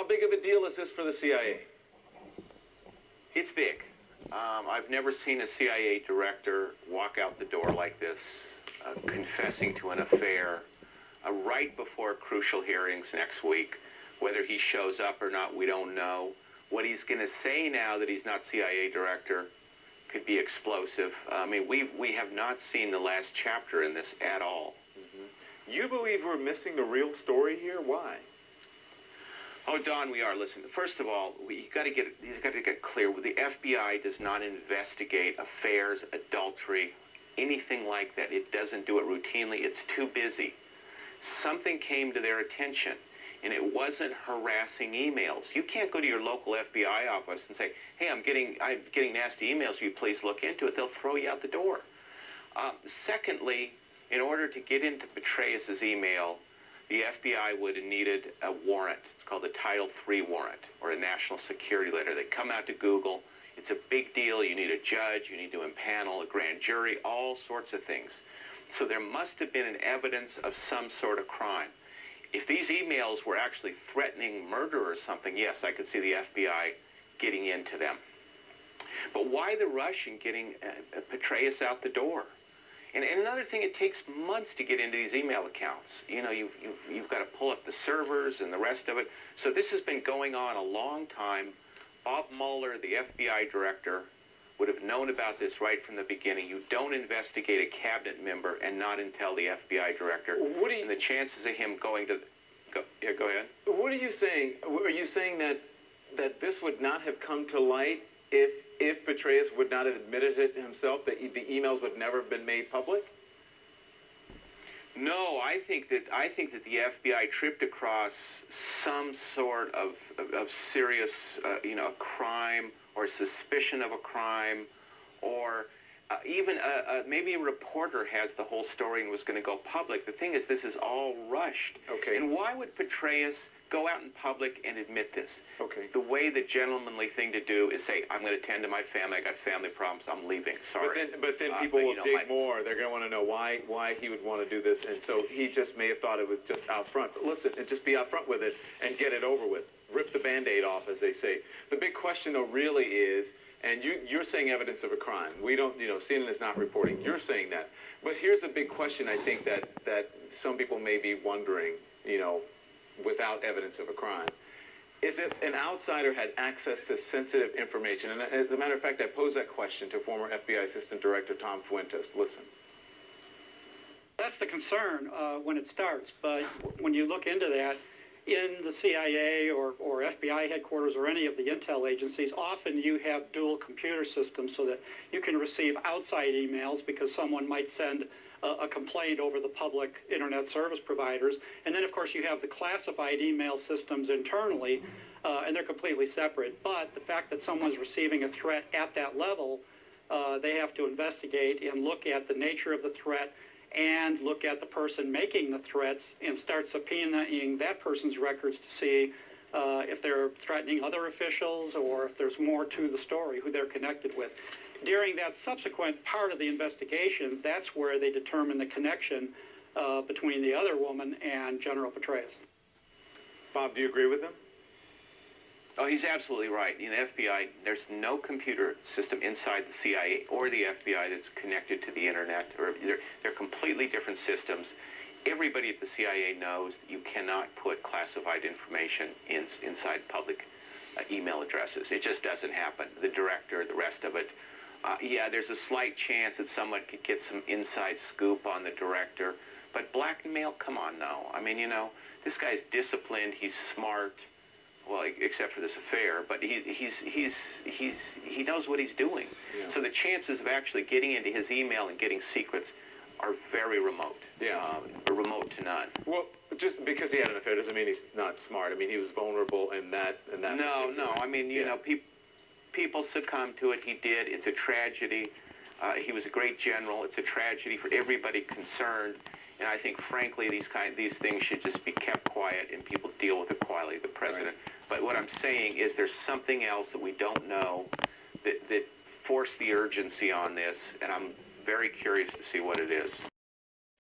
How big of a deal is this for the CIA? It's big. I've never seen a CIA director walk out the door like this, confessing to an affair right before crucial hearings next week. Whether he shows up or not, we don't know. What he's going to say now that he's not CIA director could be explosive. I mean, we have not seen the last chapter in this at all. Mm-hmm. You believe we're missing the real story here? Why? Oh, Don, we are. Listen, first of all, you've got to get clear. The FBI does not investigate affairs, adultery, anything like that. It doesn't do it routinely. It's too busy. Something came to their attention, and it wasn't harassing emails. You can't go to your local FBI office and say, hey, I'm getting nasty emails. Will you please look into it? They'll throw you out the door. Secondly, in order to get into Petraeus' email, the FBI would have needed a warrant. It's called a Title III warrant, or a national security letter. They come out to Google. It's a big deal. You need a judge. You need to impanel a grand jury, all sorts of things. So there must have been an evidence of some sort of crime. If these emails were actually threatening murder or something, yes, I could see the FBI getting into them. But why the rush in getting Petraeus out the door? And another thing, it takes months to get into these email accounts. You know, you've got to pull up the servers and the rest of it. So this has been going on a long time. Bob Mueller, the FBI director, would have known about this right from the beginning. You don't investigate a cabinet member and not tell the FBI director. And the chances of him going to... Yeah, go ahead. What are you saying? Are you saying that this would not have come to light if Petraeus would not have admitted it himself, that the emails would never have been made public? No, I think that the FBI tripped across some sort of serious, crime or suspicion of a crime, or even maybe a reporter has the whole story and was going to go public. The thing is, this is all rushed. Okay. And why would Petraeus go out in public and admit this? Okay. The way the gentlemanly thing to do is say, I'm going to tend to my family. I got family problems. I'm leaving. Sorry. But then people will dig more. They're going to want to know why he would want to do this. And so he just may have thought it was just out front. But listen, and just be out front with it and get it over with. Rip the Band-Aid off, as they say. The big question, though, really is, and you're saying evidence of a crime. We don't, CNN is not reporting. You're saying that. But here's the big question, I think, that some people may be wondering, without evidence of a crime. Is if an outsider had access to sensitive information, and as a matter of fact, I posed that question to former FBI Assistant Director Tom Fuentes. Listen. That's the concern when it starts, but when you look into that, in the CIA or FBI headquarters or any of the intel agencies, often you have dual computer systems so that you can receive outside emails because someone might send a complaint over the public internet service providers. And then, of course, you have the classified email systems internally, and they're completely separate. But the fact that someone's receiving a threat at that level, they have to investigate and look at the nature of the threat and look at the person making the threats and start subpoenaing that person's records to see if they're threatening other officials or if there's more to the story, who they're connected with. During that subsequent part of the investigation, that's where they determine the connection between the other woman and General Petraeus. Bob, do you agree with him? Oh, he's absolutely right. In the FBI, there's no computer system inside the CIA or the FBI that's connected to the internet. Or they're completely different systems. Everybody at the CIA knows that you cannot put classified information inside public email addresses. It just doesn't happen. The director, the rest of it. Yeah, there's a slight chance that someone could get some inside scoop on the director. But blackmail, come on now. I mean, this guy's disciplined. He's smart. Well, except for this affair, but he knows what he's doing. Yeah. So the chances of actually getting into his email and getting secrets are very remote. Yeah, remote to none. Well, just because he had an affair doesn't mean he's not smart. I mean, he was vulnerable in that. No. I mean, people succumb to it. He did. It's a tragedy. He was a great general. It's a tragedy for everybody concerned. And I think, frankly, these things should just be kept quiet and people deal with it quietly, the president. Right. But what I'm saying is there's something else that we don't know that forced the urgency on this, and I'm very curious to see what it is.